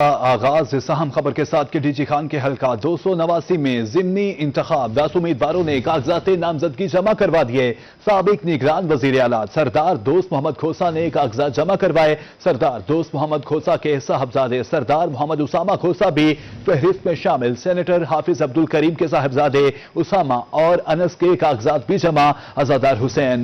آغاز اس اہم خبر کے ساتھ کہ ڈی جی خان کے حلقہ 289 میں ضمنی انتخاب 10 امیدواروں نے کاغذات نامزدگی جمع کروا دیے۔ سابق نگران وزیر اعلیٰ سردار دوست محمد کھوسا نے کاغذات جمع کروائے۔ سردار دوست محمد کھوسا کے صاحبزادے سردار محمد اسامہ کھوسا بھی فہرست میں شامل۔ سینیٹر حافظ عبدالکریم کے صاحبزادے اسامہ اور انس کے کاغذات بھی جمع۔ عزادار حسین،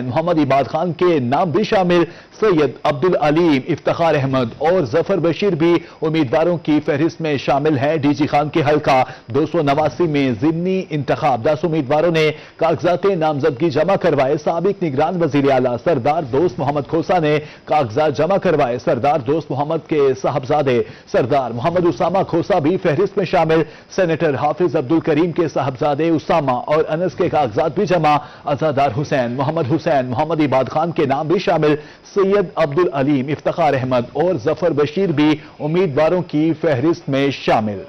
محمد عباد خان کے نام بھی شامل۔ سید عبدالعلیم، افتخار احمد اور ظفر بشیر بھی امیدواروں کی فہرست میں شامل ہیں۔ ڈی جی خان کے حلقہ 289 میں ضمنی انتخاب 10 امیدواروں نے کاغذات نامزدگی جمع کروائے۔ سابق نگران وزیر اعلیٰ سردار دوست محمد کھوسا نے کاغذات جمع کروائے۔ سردار دوست محمد کے صاحبزادے سردار محمد اسامہ کھوسا بھی فہرست میں شامل۔ سینیٹر حافظ عبدالکریم کے صاحبزادے اسامہ اور انس کے کاغذات بھی جمع۔ عزادار حسین، محمد عباد خان کے نام بھی شامل۔ سید عبدالعلیم، افتخار احمد اور ظفر بشیر بھی امیدواروں کی فہرست میں شامل۔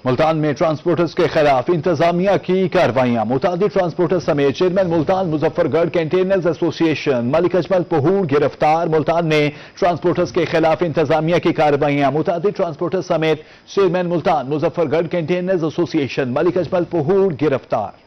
ملتان میں ٹرانسپورٹرز کے خلاف انتظامیہ کی کارروائیاں۔ متعدد ٹرانسپورٹرز سمیت چیئرمین ملتان مظفر گڑھ کینٹینرز ایسوسی ایشن ملک اجمل پہوڑ گرفتار۔ ملتان میں ٹرانسپورٹرز کے خلاف انتظامیہ کی کارروائیاں۔ متعدد ٹرانسپورٹرز سمیت چیئرمین ملتان مظفر گڑھ کینٹینرز ایسوسی ایشن ملک اجمل پہوڑ گرفتار۔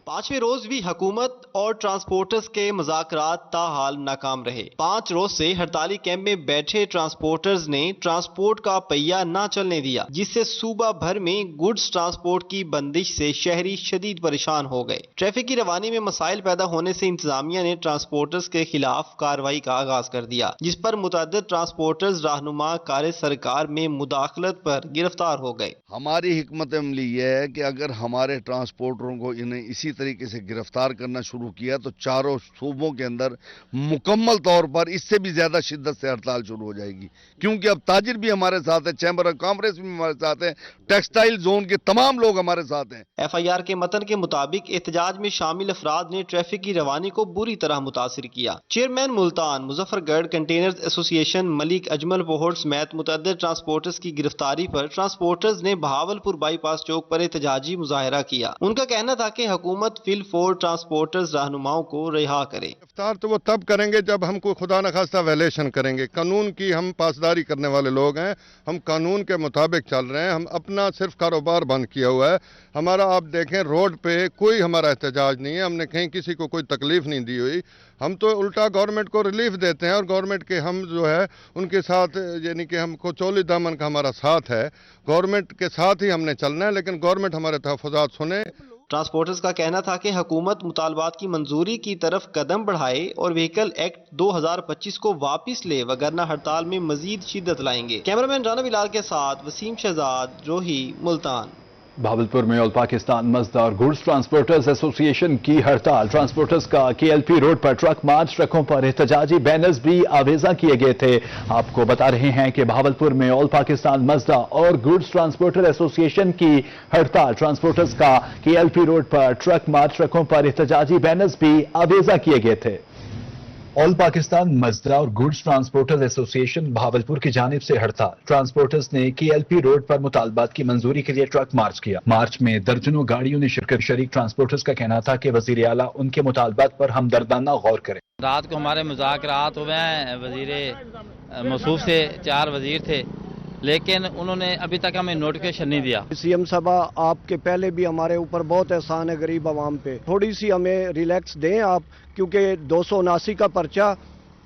پانچویں روز بھی حکومت اور ٹرانسپورٹرز کے مذاکرات تاحال ناکام رہے۔ 5 روز سے ہڑتالی کیمپ میں بیٹھے ٹرانسپورٹرز نے ٹرانسپورٹ کا پہیہ نہ چلنے دیا، جس سے صوبہ بھر میں گڈز ٹرانسپورٹ کی بندش سے شہری شدید پریشان ہو گئے۔ ٹریفک کی روانی میں مسائل پیدا ہونے سے انتظامیہ نے ٹرانسپورٹرز کے خلاف کارروائی کا آغاز کر دیا، جس پر متعدد ٹرانسپورٹرز رہنما کار سرکار میں مداخلت پر گرفتار ہو گئے۔ ہماری حکمت عملی یہ ہے کہ اگر ہمارے ٹرانسپورٹروں کو انہیں اسی طریقے سے گرفتار کرنا شروع کیا تو چاروں صوبوں کے اندر مکمل طور پر اس سے بھی زیادہ شدت سے ہڑتال شروع ہو جائے گی، کیونکہ اب تاجر بھی ہمارے ساتھ ہیں، چیمبر آف کامرس بھی ہمارے ساتھ ہیں، ٹیکسٹائل زون کے تمام لوگ ہمارے ساتھ ہیں۔ ایف آئی آر کے متن کے مطابق احتجاج میں شامل افراد نے ٹریفک کی روانی کو بری طرح متاثر کیا۔ چیئرمین ملتان مظفر گڑھ کنٹینرز ایسوسی ایشن ملک اجمل پہوڑ سمیت متعدد ٹرانسپورٹرز کی گرفتاری پر ٹرانسپورٹرز نے بہاولپور بائی پاس چوک پر احتجاجی مظاہرہ کیا۔ ان کا کہنا تھا کہ حکومت فی الفور ٹرانسپورٹرز رہنماؤں کو رہا کرے۔ گرفتار تو وہ تب کریں گے جب ہم کوئی خدا نخواستہ ویلیشن کریں گے۔ قانون کی ہم پاسداری کرنے والے لوگ ہیں، ہم قانون کے مطابق چل رہے ہیں، ہم اپنا صرف کاروبار بند کیا ہوا ہے۔ ہمارا آپ دیکھیں روڈ پہ کوئی ہمارا احتجاج نہیں ہے، ہم نے کہیں کسی کو کوئی تکلیف نہیں دی ہوئی، ہم تو الٹا گورنمنٹ کو ریلیف دیتے ہیں اور گورنمنٹ کے ہم جو ہے ان کے ساتھ یعنی کہ ہم کو چولی دامن کا ہمارا ساتھ ہے، گورنمنٹ کے ساتھ ہی ہم نے چلنا ہے، لیکن گورنمنٹ ہمارے تحفظات سنے۔ ٹرانسپورٹرز کا کہنا تھا کہ حکومت مطالبات کی منظوری کی طرف قدم بڑھائے اور وہیکل ایکٹ 2025 کو واپس لے، وگرنہ ہڑتال میں مزید شدت لائیں گے۔ کیمرامین رانا بلال کے ساتھ وسیم شہزاد، روہی، ملتان۔ بہاولپور میں آل پاکستان مزدا اور گڈز ٹرانسپورٹرز ایسوسی ایشن کی ہڑتال۔ ٹرانسپورٹرز کا کے ایل پی روڈ پر ٹرک مارچ، ٹرکوں پر احتجاجی بینرز بھی آویزاں کیے گئے تھے۔ آپ کو بتا رہے ہیں کہ بہاولپور میں آل پاکستان مزدا اور گڈز ٹرانسپورٹر ایسوسی ایشن کی ہڑتال۔ ٹرانسپورٹرز کا کے ایل پی روڈ پر ٹرک مارچ، ٹرکوں پر احتجاجی بینرز بھی آویزاں کیے گئے تھے۔ آل پاکستان مزدا اور گڈز ٹرانسپورٹرز ایسوسی ایشن بہاولپور کی جانب سے ہڑتال۔ ٹرانسپورٹرز نے کے ایل پی روڈ پر مطالبات کی منظوری کے لیے ٹرک مارچ کیا۔ مارچ میں درجنوں گاڑیوں نے شرکت۔ شریک ٹرانسپورٹرز کا کہنا تھا کہ وزیر اعلیٰ ان کے مطالبات پر ہمدردانہ غور کریں۔ رات کو ہمارے مذاکرات ہوئے ہیں، وزیر موصوف سے 4 وزیر تھے، لیکن انہوں نے ابھی تک ہمیں نوٹیفیکیشن نہیں دیا۔ سی ایم صاحبہ آپ کے پہلے بھی ہمارے اوپر بہت احسان ہے غریب عوام پہ، تھوڑی سی ہمیں ریلیکس دیں آپ، کیونکہ 279 کا پرچہ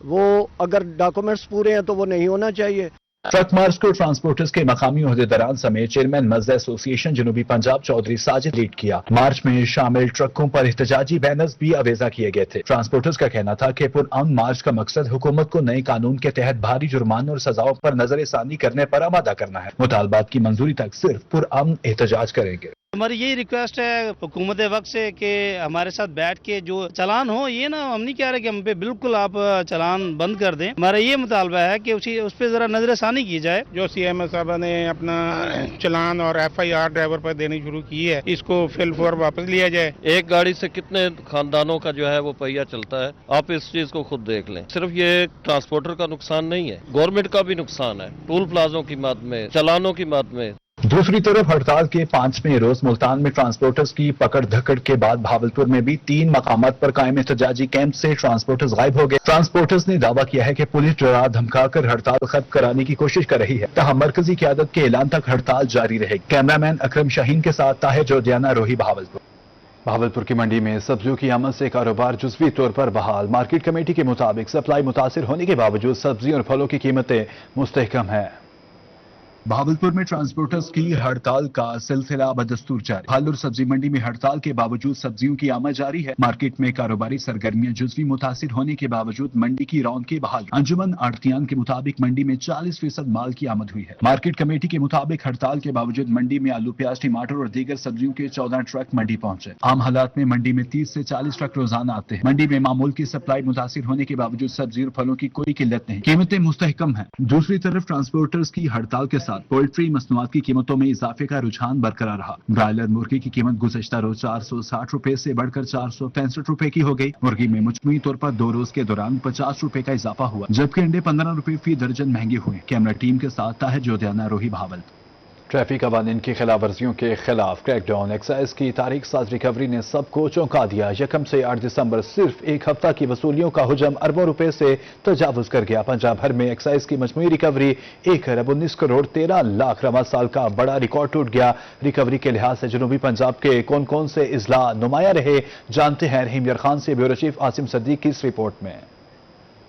وہ اگر ڈاکومنٹس پورے ہیں تو وہ نہیں ہونا چاہیے۔ ٹرک مارچ کو ٹرانسپورٹرز کے مقامی عہدیداران سمیت چیئرمین مزدا ایسوسی ایشن جنوبی پنجاب چودھری ساجد لیڈ کیا۔ مارچ میں شامل ٹرکوں پر احتجاجی بینرز بھی آویزاں کیے گئے تھے۔ ٹرانسپورٹرز کا کہنا تھا کہ پرامن مارچ کا مقصد حکومت کو نئے قانون کے تحت بھاری جرمانوں اور سزاؤں پر نظر ثانی کرنے پر آمادہ کرنا ہے۔ مطالبات کی منظوری تک صرف پرامن احتجاج کریں گے۔ ہماری یہی ریکویسٹ ہے حکومت وقت سے کہ ہمارے ساتھ بیٹھ کے جو چلان ہو، یہ نا ہم نہیں کہہ رہے کہ ہم پہ بالکل آپ چلان بند کر دیں، ہمارا یہ مطالبہ ہے کہ اس پہ ذرا نظر ثانی کی جائے۔ جو سی ایم صاحب نے اپنا چلان اور ایف آئی آر ڈرائیور پر دینی شروع کی ہے، اس کو فی الفور واپس لیا جائے۔ ایک گاڑی سے کتنے خاندانوں کا جو ہے وہ پہیہ چلتا ہے، آپ اس چیز کو خود دیکھ لیں۔ صرف یہ ٹرانسپورٹر کا نقصان نہیں ہے، گورنمنٹ کا بھی نقصان ہے، ٹول پلازوں کی مد میں، چلانوں کی مد میں۔ दूसरी तरफ हड़ताल के 5वें रोज मुल्तान में ट्रांसपोर्टर्स की पकड़ धकड़ के बाद भावलपुर में भी 3 मकामात पर कायम एहतजाजी कैंप से ट्रांसपोर्टर्स गायब हो गए। ट्रांसपोर्टर्स ने दावा किया है कि पुलिस डरा धमकाकर हड़ताल खत्म कराने की कोशिश कर रही है, तहाँ मरकजी क़यादत के ऐलान तक हड़ताल जारी रहेगी। कैमरामैन अकरम शाहीन के साथ ताहिर जोधियाना, रोही, भावलपुर। भावलपुर की मंडी में सब्जियों की आमद से कारोबार जुज़वी तौर पर बहाल। मार्केट कमेटी के मुताबिक सप्लाई मुतासिर होने के बावजूद सब्जी और फलों की कीमतें मुस्तहकम है। भावलपुर में ट्रांसपोर्टर्स की हड़ताल का सिलसिला बदस्तूर जारी। फल और सब्जी मंडी में हड़ताल के बावजूद सब्जियों की आमद जारी है। मार्केट में कारोबारी सरगर्मियां जुज़वी मुतासिर होने के बावजूद मंडी की रौनकें बहाल। अंजुमन आड़तियान के मुताबिक मंडी में 40% माल की आमद हुई है। मार्केट कमेटी के मुताबिक हड़ताल के बावजूद मंडी में आलू, प्याज, टमाटर और दीगर सब्जियों के 14 ट्रक मंडी पहुंचे। आम हालात में मंडी में 30 से 40 ट्रक रोजाना आते हैं। मंडी में मामूल की सप्लाई मुतासिर होने के बावजूद सब्जी और फलों की कोई किल्लत नहीं, कीमतें मुस्तहकम है। दूसरी तरफ ट्रांसपोर्टर्स की हड़ताल के साथ पोल्ट्री मसनूआत की कीमतों में इजाफे का रुझान बरकरार रहा। ब्रायलर मुर्गी की कीमत गुज़श्ता रोज 460 रुपए से बढ़कर 465 रुपए की हो गई। मुर्गी में मजमूई तौर पर 2 रोज के दौरान 50 रुपए का इजाफा हुआ, जबकि अंडे 15 रुपए फी दर्जन महंगे हुए। कैमरा टीम के साथ ताहिर जोधियाना, रोही, भावलपुर। ट्रैफिक कवानीन की खिलाफ वर्जियों के खिलाफ क्रैकडाउन। एक्साइज की तारीख साज रिकवरी ने सबको चौंका दिया। यकम से 8 दिसंबर सिर्फ एक हफ्ता की वसूलियों का हुजम अरबों रुपए से तजावुज कर गया। पंजाब भर में एक्साइज की मजमूई रिकवरी 1 अरब 19 करोड़ 13 लाख रवा साल का बड़ा रिकॉर्ड टूट गया। रिकवरी के लिहाज से जनूबी पंजाब के कौन कौन से इजला नुमाया रहे, जानते हैं रहीम यार खान से ब्यूरो चीफ आसिम सद्दीक की इस रिपोर्ट में।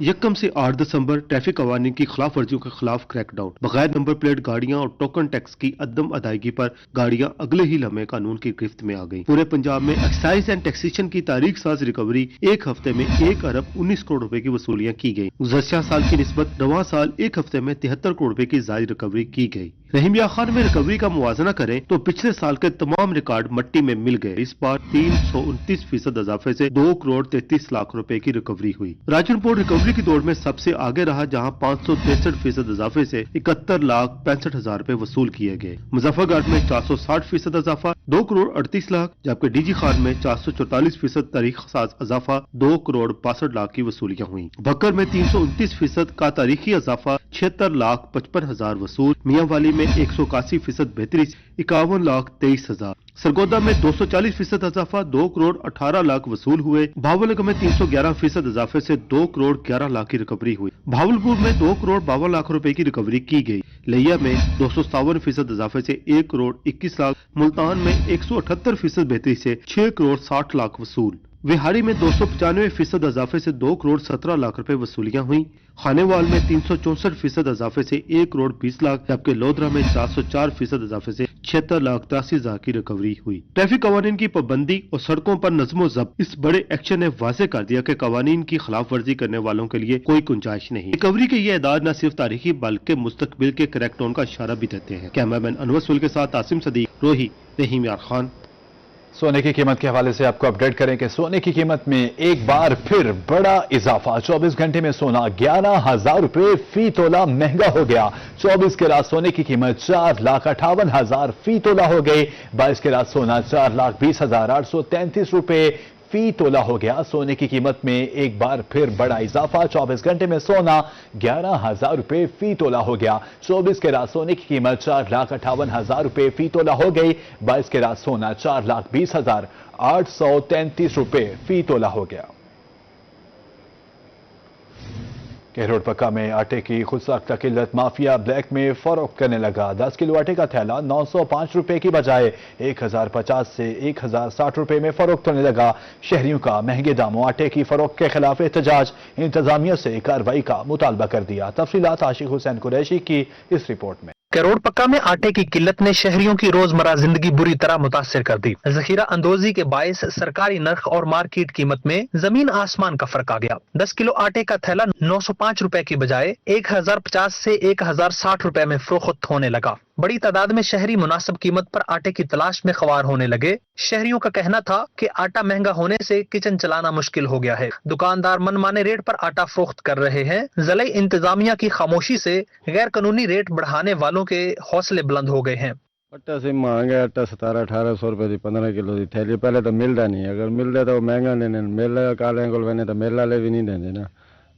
यकम से 8 दिसंबर ट्रैफिक कवानीन की खिलाफ वर्जियों के खिलाफ क्रैकडाउन। बगैर नंबर प्लेट गाड़ियां और टोकन टैक्स की अदम अदायगी पर गाड़ियां अगले ही लम्हे कानून की गिरफ्त में आ गईं। पूरे पंजाब में एक्साइज एंड टैक्सेशन की तारीख साज रिकवरी 1 हफ्ते में 1 अरब 19 करोड़ रुपए की वसूलियां की गई। गुज़श्ता साल की निस्बत रवां साल 1 हफ्ते में 73 करोड़ रुपए की जायद रिकवरी की गई। रहीम यार खान में रिकवरी का मुआजना करें तो पिछले साल के तमाम रिकॉर्ड मट्टी में मिल गए। इस बार 329% इजाफे से 2 करोड़ 33 लाख रुपए की रिकवरी हुई। राजनपुर रिकवरी की दौड़ में सबसे आगे रहा, जहां 563% इजाफे से 71 लाख 65 हजार रुपए वसूल किए गए। मुजफ्फरगढ़ में 460% इजाफा 2 करोड़ 38 लाख, जबकि डीजी खान में 444% तारीख साज इजाफा 2 करोड़ 62 लाख की वसूलियां हुई। भक्कर में 329% का तारीखी इजाफा 76 लाख 55 हजार वसूल। मियां वाली में 181% बेहतरी 51 लाख 23 हजार। सरगोदा में 240% इजाफा 2 करोड़ 18 लाख वसूल हुए। भावलपुर में 311% इजाफे से 2 करोड़ 11 लाख की रिकवरी हुई। भावलपुर में 2 करोड़ 52 लाख रुपए की रिकवरी की गई। लिया में 257% इजाफे से 1 करोड़ 21 लाख। मुल्तान में 178% बेहतरी से 6 करोड़ 60 लाख वसूल। विहाड़ी में 295% इजाफे से 2 करोड़ 17 लाख रुपए वसूलियां हुई। खानेवाल में 364% इजाफे से 1 करोड़ 20 लाख, जबकि लोधरा में 404% इजाफे से 76 लाख 83 हजार की रिकवरी हुई। ट्रैफिक कवानीन की पाबंदी और सड़कों पर नज्मो जब्त, इस बड़े एक्शन ने वाज़ेह कर दिया कि कवानीन की खिलाफ वर्जी करने वालों के लिए कोई गुंजाइश नहीं। रिकवरी के ये इदाद न सिर्फ तारीखी बल्कि मुस्तकबिल के क्रैकडाउन का इशारा भी देते हैं। कैमरामैन अनवर सुल के साथ आसिम सदीक, रोही, रहीम यार खान। सोने की कीमत के हवाले से आपको अपडेट करें कि सोने की कीमत में एक बार फिर बड़ा इजाफा। 24 घंटे में सोना 11,000 रुपए फी तोला महंगा हो गया। 24 के रात सोने की कीमत 4,58,000 फी तोला हो गई। 22 के रात सोना 4,20,833 रुपए फी तोला हो गया। सोने की कीमत में एक बार फिर बड़ा इजाफा। 24 घंटे में सोना 11,000 रुपए फी तोला हो गया। 24 के रात सोने की कीमत 4,58,000 रुपए फी तोला हो गई। 22 के रात सोना 4,20,833 रुपए फी तोला हो गया। केहरोड पक्का में आटे की खुद साख्ता किल्लत, माफिया ब्लैक में फरोख्त करने लगा। 10 किलो आटे का थैला 905 रुपए की बजाय 1,050 से 1,060 रुपए में फरोख्त होने लगा। शहरियों का महंगे दामों आटे की फरोख्त के खिलाफ एहतजाज, इंतजामिया से कार्रवाई का मुतालबा कर दिया। तफसीलात आशिक हुसैन कुरैशी की इस रिपोर्ट में। केरोड पक्का में आटे की किल्लत ने शहरियों की रोजमर्रा जिंदगी बुरी तरह मुतासिर कर दी। जखीरा अंदोजी के बायस सरकारी नर्ख और मार्केट कीमत में जमीन आसमान का फर्क आ गया। 10 किलो आटे का थैला 905 रुपए की बजाय 1,050 से 1,060 रुपए में फरोख्त होने लगा। बड़ी तादाद में शहरी मुनासिब कीमत पर आटे की तलाश में खवार होने लगे। शहरियों का कहना था कि आटा महंगा होने से किचन चलाना मुश्किल हो गया है। दुकानदार मनमाने रेट पर आटा फरोख्त कर रहे हैं। ज़िला इंतजामिया की खामोशी से गैर कानूनी रेट बढ़ाने वालों के हौसले बुलंद हो गए हैं। आटा से महंगा आटा 1700-1800 रुपए की 15 किलो की थैली पहले तो मिलता नहीं। अगर मिलता तो महंगा नहीं मिल काले को तो मेला ले भी नहीं देंगे ना।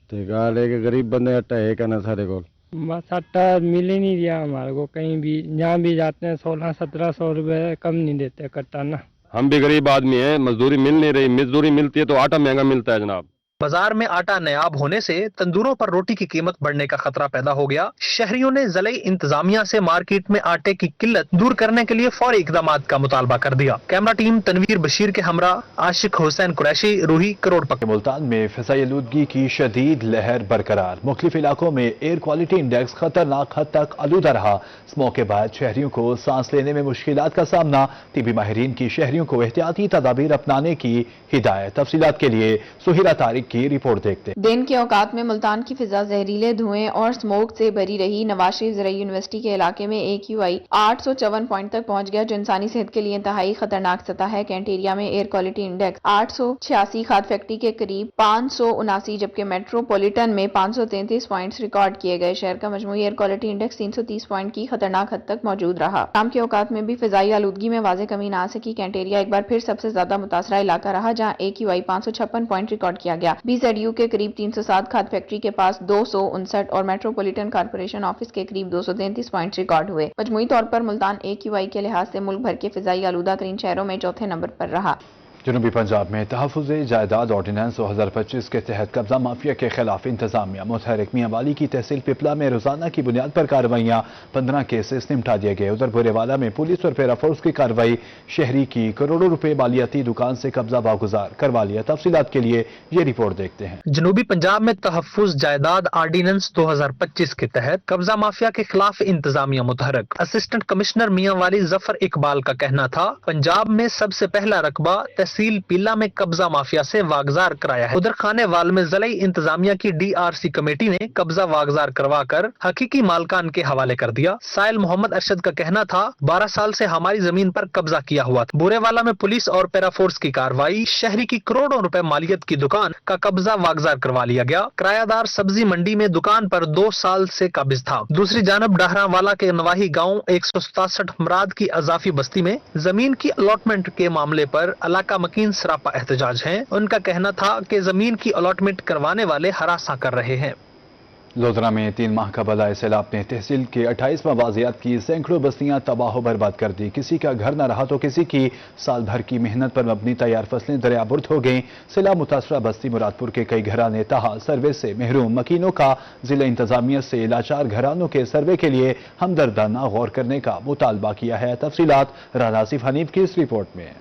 तो गाल है कि गरीब बंदे आटा है कहना सारे को बस आटा मिल ही नहीं दिया हमारे को, कहीं भी जहाँ भी जाते हैं 1600-1700 रुपए कम नहीं देते कट्टा ना। हम भी गरीब आदमी हैं, मजदूरी मिल नहीं रही, मजदूरी मिलती है तो आटा महंगा मिलता है जनाब। बाजार में आटा नायाब होने से तंदूरों पर रोटी की कीमत बढ़ने का खतरा पैदा हो गया। शहरियों ने ज़िले इंतजामिया से मार्केट में आटे की किल्लत दूर करने के लिए फौरी इकदाम का मुतालबा कर दिया। कैमरा टीम तनवीर बशीर के हमरा आशिक हुसैन कुरैशी, रूही करोड़पति। मुल्तान में फिजाई आलूदगी की शदीद लहर बरकरार। मुख्तलिफ इलाकों में एयर क्वालिटी इंडेक्स खतरनाक हद तक आलूदा रहा। स्मोक के बाद शहरियों को सांस लेने में मुश्किलात का सामना। टीबी माहिरीन की शहरियों को एहतियाती तदाबीर अपनाने की हिदायत। तफसीलात के लिए सुहिरा तारिक की रिपोर्ट देखते हैं। दिन के औकात में मुल्तान की फिजा जहरीले धुएं और स्मोक से भरी रही। नवाज शरीफ ज़राई यूनिवर्सिटी के इलाके में AQI 854 पॉइंट तक पहुंच गया, जो इंसानी सेहत के लिए इंतहाई खतरनाक सतह है। कैंटेरिया में एयर क्वालिटी इंडेक्स 886, खाद फैक्ट्री के करीब 579, जबकि मेट्रोपॉलिटन में 533 पॉइंट्स रिकॉर्ड किए गए। शहर का मजमूई एयर क्वालिटी इंडेक्स 330 पॉइंट की खतरनाक हद तक मौजूद रहा। शाम के औकात में भी फिजाई आलूदगी में वाज़ेह कमी ना आ सकी। कैंटेरिया एक बार फिर सबसे ज्यादा मुतासरा इलाका रहा, जहां AQI 556 पॉइंट रिकॉर्ड किया गया। BZU के करीब 307, खाद फैक्ट्री के पास 259 और मेट्रोपॉलिटन कॉर्पोरेशन ऑफिस के करीब 233 पॉइंट रिकॉर्ड हुए। मजमूई तौर पर मुल्तान AQI के लिहाज से मुल्क भर के फिजाई आलूदा तरीन शहरों में चौथे नंबर पर रहा। जनूबी पंजाब में तहफ़्फ़ुज़ जायदाद ऑर्डिनेंस 2025 के तहत कब्जा माफिया के खिलाफ इंतजामिया मुतहरिक मियांवाली की तहसील पिपला में रोजाना की बुनियाद पर कार्रवाइयाँ। 15 केसेस निपटा दिए गए। उधर बुरेवाला में पुलिस और पैरा फोर्स की कार्रवाई। शहरी की करोड़ों रुपए मालियाती दुकान से कब्जा वागुजार करवा लिया। तफसीलात के लिए ये रिपोर्ट देखते हैं। जनूबी पंजाब में तहफ़्फ़ुज़ जायदाद ऑर्डिनेंस 2025 के तहत कब्जा माफिया के खिलाफ इंतजामिया मुतहरक। असिस्टेंट कमिश्नर मियांवाली जफर इकबाल का कहना था, पंजाब में सबसे पहला रकबा तहसील पिल्ला में कब्जा माफिया से वागजार कराया है। उधर खानेवाल में ज़िला इंतजामिया की DRC कमेटी ने कब्जा वागजार करवाकर हकीकी मालकान के हवाले कर दिया। साइल मोहम्मद अरशद का कहना था, 12 साल से हमारी जमीन पर कब्जा किया हुआ था। बुरेवाला में पुलिस और पैराफोर्स की कार्रवाई। शहरी की करोड़ों रुपए मालियत की दुकान का कब्जा वागजार करवा लिया गया। किरायादार सब्जी मंडी में दुकान पर 2 साल से काबिज था। दूसरी जानब डहरावाला के नवाही गाँव 167 मराद की अजाफी बस्ती में जमीन की अलॉटमेंट के मामले पर इलाका मकीन सरापा एहतजाज हैं। उनका कहना था कि जमीन की अलॉटमेंट करवाने वाले हरासा कर रहे हैं। लोधरा में 3 माह का बला सैलाब ने तहसील के 28वां बाजियात की सैकड़ों बस्तियां तबाह बर्बाद कर दी। किसी का घर न रहा तो किसी की साल भर की मेहनत पर मबनी तैयार फसलें दरियाबुर्द हो गईं। सैलाब मुतासरा बस्ती मुरादपुर के कई घराने तहा सर्वे से महरूम। मकीनों का जिला इंतजामिया से लाचार घरानों के सर्वे के लिए हमदर्दाना गौर करने का मुतालबा किया है। तफसीलात राना आसिफ हनीफ की इस रिपोर्ट में।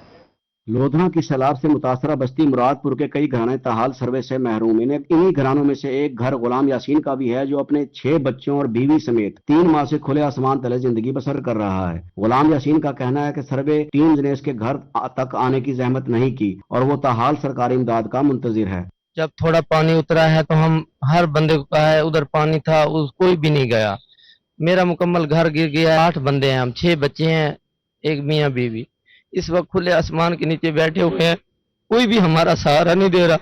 लोधरा की सैलाब से मुतासरा बस्ती मुरादपुर के कई घराने ताहाल सर्वे से महरूम। इन्हीं घरानों में से एक घर गुलाम यासीन का भी है, जो अपने 6 बच्चों और बीवी समेत 3 माह से खुले आसमान तले जिंदगी बसर कर रहा है। गुलाम यासीन का कहना है कि सर्वे टीम्स ने इसके घर तक आने की जहमत नहीं की और वो ताहाल सरकारी इमदाद का मुंतजिर है। जब थोड़ा पानी उतरा है तो हम हर बंदे को कहा है, उधर पानी था कोई भी नहीं गया। मेरा मुकम्मल घर गिर गया। 8 बंदे हैं, हम 6 बच्चे हैं, एक मियाँ बीवी। इस वक्त खुले आसमान के नीचे बैठे हुए हैं। कोई भी हमारा सहारा नहीं दे रहा,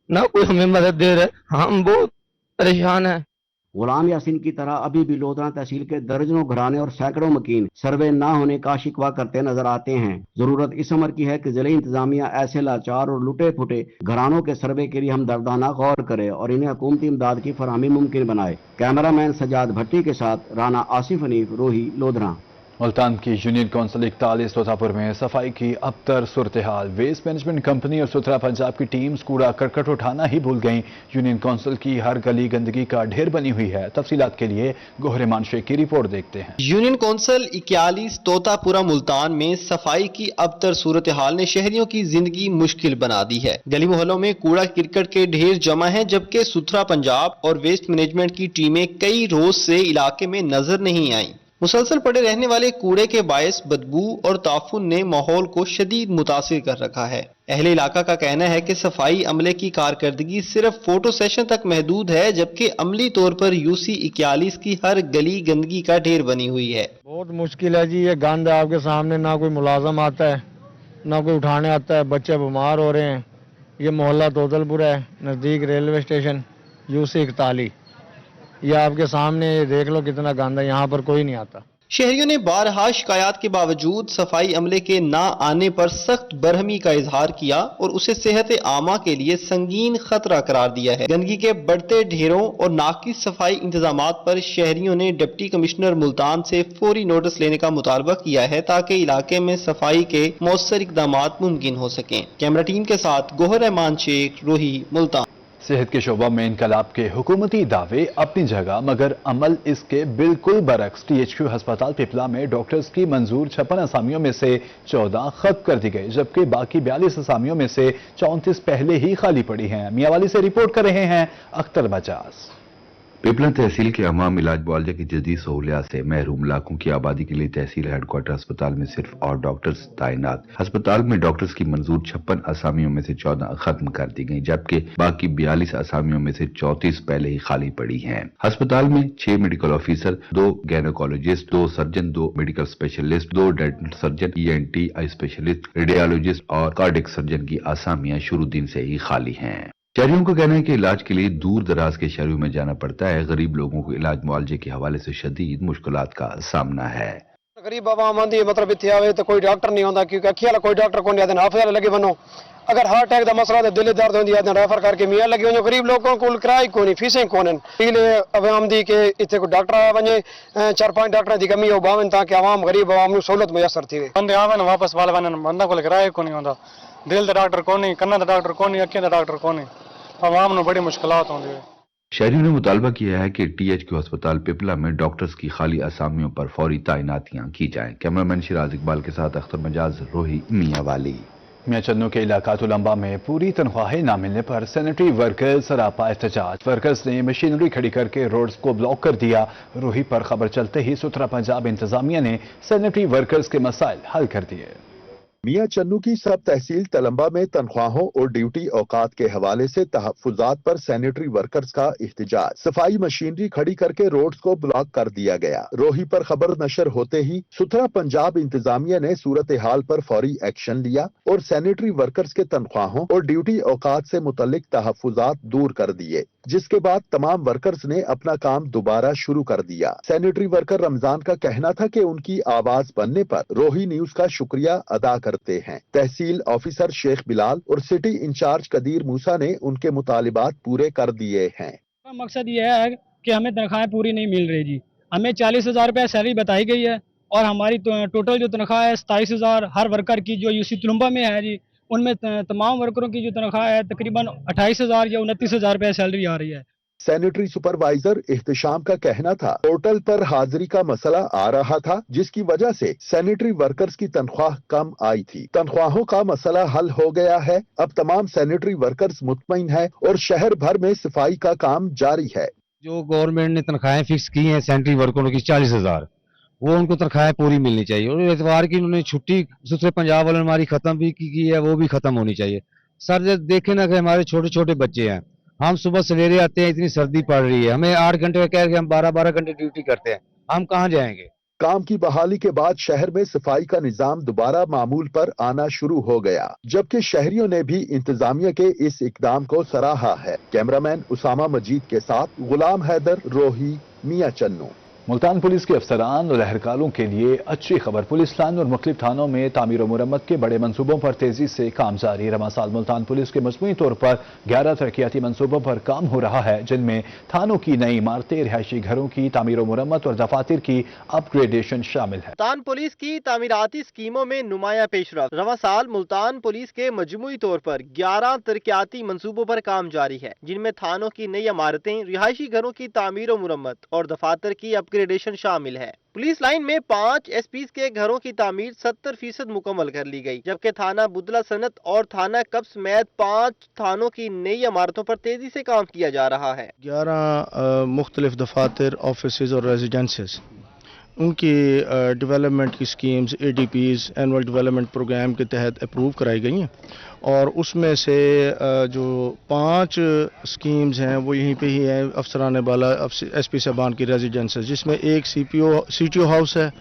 ना कोई हमें मदद दे रहा है। हम बहुत परेशान हैं। गुलाम यासीन की तरह अभी भी लोधरा तहसील के दर्जनों घराने और सैकड़ों मकीन सर्वे न होने का शिकवा करते नजर आते हैं। जरूरत इस अमर की है कि जिला इंतजामिया ऐसे लाचार और लुटे फुटे घरानों के सर्वे के लिए हम दर्दाना गौर करे और इन्हें हुकूमती इमदाद की फरहमी मुमकिन बनाए। कैमरामैन सजाद भट्टी के साथ राना आसिफ हनीफ, रोही, लोधरा। मुल्तान की यूनियन कौंसिल 41 तोतापुर में सफाई की अबतर सूरत हाल। वेस्ट मैनेजमेंट कंपनी और सुथरा पंजाब की टीम्स कूड़ा करकट उठाना ही भूल गईं। यूनियन कौंसिल की हर गली गंदगी का ढेर बनी हुई है। तफसीलात के लिए गोहरेमान शेख की रिपोर्ट देखते हैं। यूनियन कौंसिल 41 तोतापुरा मुल्तान में सफाई की अबतर सूरत हाल ने शहरियों की जिंदगी मुश्किल बना दी है। गली मोहल्लों में कूड़ा करकट के ढेर जमा है, जबकि सुथरा पंजाब और वेस्ट मैनेजमेंट की टीमें कई रोज से इलाके में नजर नहीं आई। मुसलसल पड़े रहने वाले कूड़े के बायस बदबू और ताफुन ने माहौल को शदीद मुतासिर कर रखा है। अहले इलाका का कहना है कि सफाई अमले की कारकर्दगी सिर्फ फोटो सेशन तक महदूद है, जबकि अमली तौर पर UC 41 की हर गली गंदगी का ढेर बनी हुई है। बहुत मुश्किल है जी, ये गंद आपके सामने, ना कोई मुलाजम आता है ना कोई उठाने आता है। बच्चे बीमार हो रहे हैं। ये मोहल्ला तोतलपुर है, नज़दीक रेलवे स्टेशन, UC 41। ये आपके सामने देख लो कितना गंदा, यहाँ पर कोई नहीं आता। शहरियों ने बारहा शिकायत के बावजूद सफाई अमले के ना आने पर सख्त बरहमी का इजहार किया और उसे सेहत आमा के लिए संगीन खतरा करार दिया है। गंदगी के बढ़ते ढेरों और नाकिस सफाई इंतजामात पर शहरियों ने डिप्टी कमिश्नर मुल्तान से फौरी नोटिस लेने का मुतालबा किया है ताकि इलाके में सफाई के मौसर इकदामात मुमकिन हो सकें। कैमरा टीम के साथ गोहर रहमान शेख, रोही, मुल्तान। सेहत के शोबा में इनकलाब के हुकूमती दावे अपनी जगह, मगर अमल इसके बिल्कुल बरक्स। THQ अस्पताल पिपला में डॉक्टर्स की मंजूर 56 असामियों में से 14 खत्म कर दी गई, जबकि बाकी 42 असामियों में से 34 पहले ही खाली पड़ी हैं। मियावाली से रिपोर्ट कर रहे हैं अख्तर बजाज। पिपला तहसील के अमाम इलाज मुआवजा की जदीद सहूलियात से महरूम लाखों की आबादी के लिए तहसील हेडक्वार्टर अस्पताल में सिर्फ और डॉक्टर्स तैनात। अस्पताल में डॉक्टर्स की मंजूर 56 असामियों में से 14 खत्म कर दी गई, जबकि बाकी 42 असामियों में से 34 पहले ही खाली पड़ी हैं। अस्पताल में 6 medical officer, 2 gynaecologist, 2 surgeon, 2 medical specialist, 2 dental surgeon, ENT eye specialist, radiologist और कार्डियक सर्जन की असामियां शुरू दिन से ही खाली हैं। शहरियों का कहना है कि इलाज के लिए दूर दराज के शहरों में जाना पड़ता है। गरीब लोगों को इलाज मुआवजे के हवाले से शदीद मुश्किलात का सामना है। गरीब आवाम आंदी मतलब इत्थे आवे तो कोई डॉक्टर नहीं होता, क्योंकि अखी वाला कोई डॉक्टर को नहीं आते, हाफे वाले लगे बनो। अगर हार्ट अटैक का मसला तो दिल दर्द होती है रेफर करके मियाँ लगे हो। गरीब लोगों को किराए को नहीं, फीसें को नहीं, आवाम दी के इतने कोई डॉक्टर आ वजे 4-5 डॉक्टर की कमी हो बावन ताकि आवाम गरीब आवाम सहूलत मुयसर थी। बंदे आवे ना वापस वाल वन, बंदा को किराए को नहीं होता, दिल का डॉक्टर को नहीं, कन्ना का डॉक्टर को नहीं, अखियों का डॉक्टर को नहीं, आवाम ने बड़ी मुश्किलात होती है। शहरियों ने मुतालबा किया है कि THQ अस्पताल पिपला में डॉक्टर्स की खाली असामियों पर फौरी तैनातियां की जाएं। कैमरामैन शिराज इकबाल के साथ अख्तर मजाज, रोही, मियावाली। मियां चन्नू के इलाका तुलंबा में पूरी तनख्वाहें न मिलने पर सैनिटरी वर्कर्स सरापा एहतजाज। वर्कर्स ने मशीनरी खड़ी करके रोड्स को ब्लॉक कर दिया। रोही पर खबर चलते ही सुथरा पंजाब इंतजामिया ने सैनिटरी वर्कर्स के मसाइल हल कर दिए। मियां चन्नू की सब तहसील तलंबा में तनख्वाहों और ड्यूटी औकात के हवाले से तहफ्फुजात पर सैनिटरी वर्कर्स का एहतजाज। सफाई मशीनरी खड़ी करके रोड्स को ब्लॉक कर दिया गया। रोही पर खबर नशर होते ही सुथरा पंजाब इंतजामिया ने सूरत हाल पर फौरी एक्शन लिया और सैनिटरी वर्कर्स के तनख्वाहों और ड्यूटी औकात से मुतल्लिक तहफ्फुजात दूर कर दिए, जिसके बाद तमाम वर्कर्स ने अपना काम दोबारा शुरू कर दिया। सैनिटरी वर्कर रमजान का कहना था कि उनकी आवाज बनने पर रोही न्यूज का शुक्रिया अदा करते हैं। तहसील ऑफिसर शेख बिलाल और सिटी इंचार्ज कदीर मूसा ने उनके मुतालिबात पूरे कर दिए हैं। मकसद ये है कि हमें तनख्वाहें पूरी नहीं मिल रही जी। हमें 40,000 रुपया सैलरी बताई गई है और हमारी टोटल जो तनख्वाह है 27,000 हर वर्कर की जो यूसी तुलंबा में है जी, उनमें तमाम वर्करों की जो तनख्वाह है तकरीबन 28,000 या 29,000 रुपया सैलरी आ रही है। सैनिटरी सुपरवाइजर इख्तिशाम का कहना था पोर्टल पर हाजिरी का मसला आ रहा था, जिसकी वजह से सैनिटरी वर्कर्स की तनख्वाह कम आई थी। तनख्वाहों का मसला हल हो गया है। अब तमाम सैनिटरी वर्कर्स मुतमईन है और शहर भर में सफाई का काम जारी है। जो गवर्नमेंट ने तनख्वाहें फिक्स की हैं सैनिटरी वर्करों की 40,000, वो उनको तनख्वाहें पूरी मिलनी चाहिए और एतवार की उन्होंने छुट्टी सुथरे पंजाब वाले हमारी खत्म भी की है, वो भी खत्म होनी चाहिए। सर जब देखे ना कि हमारे छोटे छोटे बच्चे हैं, हम सुबह सवेरे आते हैं, इतनी सर्दी पड़ रही है, हमें 8 घंटे का कह के हम 12-12 घंटे ड्यूटी करते हैं, हम कहाँ जाएंगे। काम की बहाली के बाद शहर में सफाई का निजाम दोबारा मामूल पर आना शुरू हो गया, जबकि शहरियों ने भी इंतजामिया के इस इकदाम को सराहा है। कैमरामैन उसामा मजीद के साथ गुलाम हैदर, रोही, मियां चन्नू। मुल्तान पुलिस के अफसरान और अहलकारों के लिए अच्छी खबर। पुलिस लाइन और मुख्तलिफ थानों में तामीर और मुरम्मत के बड़े मंसूबों पर तेजी से काम जारी। रवां साल मुल्तान पुलिस के मजमूई तौर पर 11 तरक्याती मंसूबों पर काम हो रहा है, जिनमें थानों की नई इमारतें, रिहायशी घरों की तामीर और मुरम्मत और दफातर की अपग्रेडेशन शामिल है। मुल्तान पुलिस की तामीराती स्कीमों में नुमाया पेशरफ्त। रवां साल मुल्तान पुलिस के मजमूई तौर पर 11 तरक्याती मंसूबों पर काम जारी है, जिनमें थानों की नई इमारतें, रिहायशी घरों की तामीर और मुरम्मत और दफातर की अपग्रेडेशन शामिल है। पुलिस लाइन में 5 SPs के घरों की तामीर 70% मुकम्मल कर ली गई, जबकि थाना बुदला सनत और थाना कब्स समेत 5 थानों की नई इमारतों पर तेजी से काम किया जा रहा है। 11 मुख्तलिफ दफातर, ऑफिस और रेजिडेंसेस, उनकी डेवलपमेंट की schemes ADPs annual development programme के तहत अप्रूव कराई गई हैं और उसमें से जो 5 स्कीम्स हैं वो यहीं पे ही हैं अफसरान बाला SP साहबान की रेजिडेंसेस, जिसमें एक CTO हाउस है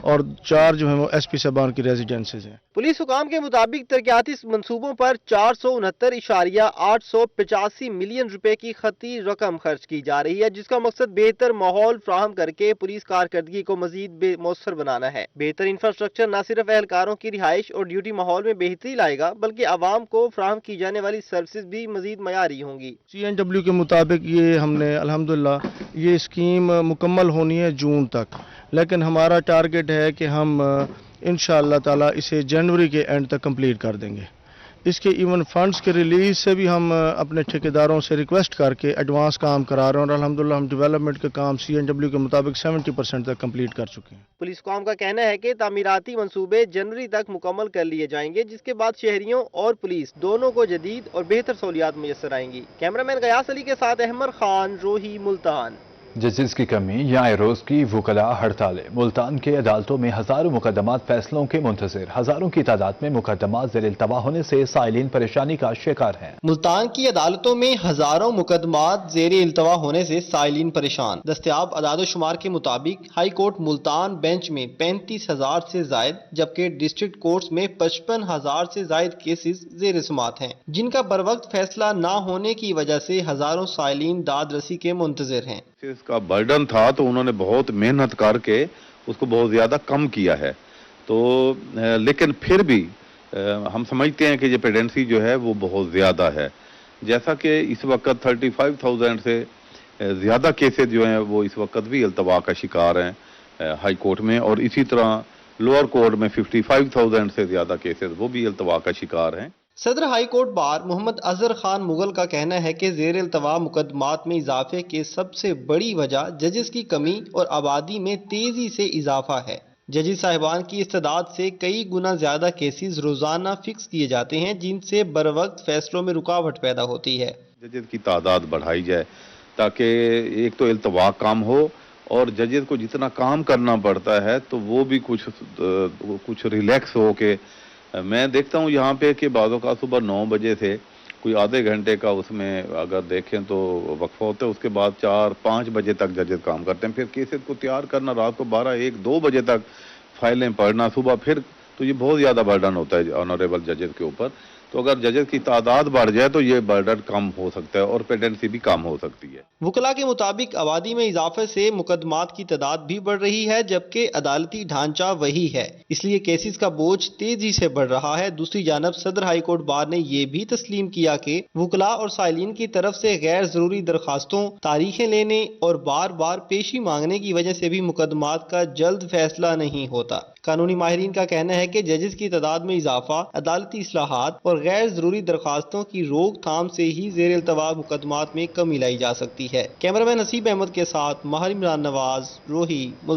और 4 जो है वो SP साहबान की रेजिडेंसेस हैं। पुलिस हुकाम के मुताबिक तरक्याती मंसूबों पर 469.885 मिलियन रुपए की खती रकम खर्च की जा रही है, जिसका मकसद बेहतर माहौल फ्राहम करके पुलिस कारकर्दगी को مزید مؤثر بنانا ہے۔ بہتر انفراسٹرکچر نہ صرف اہلکاروں کی رہائش اور ڈیوٹی ماحول میں بہتری لائے گا بلکہ عوام کو فراہم کی جانے والی سروسز بھی مزید معیاری ہوں گی۔ CNW کے مطابق یہ ہم نے الحمدللہ یہ اسکیم مکمل ہونی ہے جون تک، لیکن ہمارا ٹارگٹ ہے کہ ہم انشاءاللہ تعالی اسے جنوری کے اینڈ تک کمپلیٹ کر دیں گے۔ اس کے ایون فنڈز کے ریلیز سے بھی ہم اپنے ٹھیکیداروں سے ریکویسٹ کر کے ایڈوانس کام کرا رہے ہیں، اور الحمدللہ ہم ڈیولپمنٹ کے کام CNW کے مطابق 70% تک کمپلیٹ کر چکے ہیں۔ پولیس قوم کا کہنا ہے کہ تعمیراتی منصوبے جنوری تک مکمل کر لیے جائیں گے، جس کے بعد شہریوں اور پولیس دونوں کو جدید اور بہتر سہولیات میسر آئیں گی۔ کیمرامین غیاث علی کے ساتھ احمد خان، روہی، ملتان۔ ججز کی کمی یا روز کی وکلاء ہڑتالیں۔ ملتان کے عدالتوں میں ہزاروں مقدمات فیصلوں کے منتظر، ہزاروں کی تعداد میں مقدمات زیر التوا ہونے سے سائلین پریشانی کا شکار ہیں۔ ملتان کی عدالتوں میں ہزاروں مقدمات زیر التوا ہونے سے سائلین پریشان۔ دستیاب اعداد و شمار کے مطابق ہائی کورٹ ملتان بینچ میں 35,000 سے زائد، جبکہ ڈسٹرکٹ کورٹس میں 55,000 سے زائد کیسز زیر سماعت ہیں، جن کا بروقت فیصلہ نہ ہونے کی وجہ سے ہزاروں سائلین داد رسی کے منتظر ہیں۔ اس کا برڈن تھا تو انہوں نے بہت محنت کر کے اس کو بہت زیادہ کم کیا ہے، تو لیکن پھر بھی ہم سمجھتے ہیں کہ یہ پیڈنسی جو ہے وہ بہت زیادہ ہے، جیسا کہ اس وقت 35,000 سے زیادہ کیسز جو ہیں وہ اس وقت بھی التوا کا شکار ہیں ہائی کورٹ میں، اور اسی طرح لوور کورٹ میں 55,000 سے زیادہ کیسز وہ بھی التوا کا شکار ہیں۔ صدر ہائی کورٹ بار محمد اظہر خان مغل کا کہنا ہے کہ زیر التوا مقدمات میں اضافے کی سب سے بڑی وجہ ججز کی کمی اور آبادی میں تیزی سے اضافہ ہے۔ ججز صاحبان کی استعداد سے کئی گنا زیادہ کیسز روزانہ فکس کیے جاتے ہیں، جن سے بروقت فیصلوں میں رکاوٹ پیدا ہوتی ہے۔ ججز کی تعداد بڑھائی جائے تاکہ ایک تو التوا کم ہو، اور ججز کو جتنا کام کرنا پڑتا ہے تو وہ بھی کچھ ریلیکس ہو کے میں دیکھتا ہوں یہاں پہ کہ بعضوں کا صبح 9 بجے سے کوئی آدھے گھنٹے کا اس میں اگر دیکھیں تو وقفہ ہوتا ہے، اس کے بعد 4-5 بجے تک ججز کام کرتے ہیں، پھر کیسز کو تیار کرنا رات کو 12-1-2 بجے تک فائلیں پڑھنا صبح، پھر تو یہ بہت زیادہ برڈن ہوتا ہے آنریبل ججز کے اوپر۔ تو اگر ججز کی تعداد بڑھ جائے تو یہ برڈن کم ہو سکتا ہے اور پیڈنسی بھی کم ہو سکتی ہے۔ وکلاء کے مطابق آبادی میں اضافے سے مقدمات کی تعداد بھی بڑھ رہی ہے، جبکہ عدالتی ڈھانچہ وہی ہے، اس لیے کیسز کا بوجھ تیزی سے بڑھ رہا ہے۔ دوسری جانب صدر ہائی کورٹ بار نے یہ بھی تسلیم کیا کہ وکلاء اور سائلین کی طرف سے غیر ضروری درخواستوں، تاریخیں لینے اور بار بار پیشی مانگنے کی وجہ سے بھی مقدمات کا جلد فیصلہ نہیں ہوتا۔ قانونی ماہرین کا کہنا ہے کہ ججز کی تعداد میں اضافہ، عدالتی اصلاحات اور غیر ضروری درخواستوں کی روک تھام سے ہی زیر التوا مقدمات میں کمی لائی جا سکتی ہے۔ کیمرامین حسیب احمد کے ساتھ ماہر عمران نواز، روہی، ملتان۔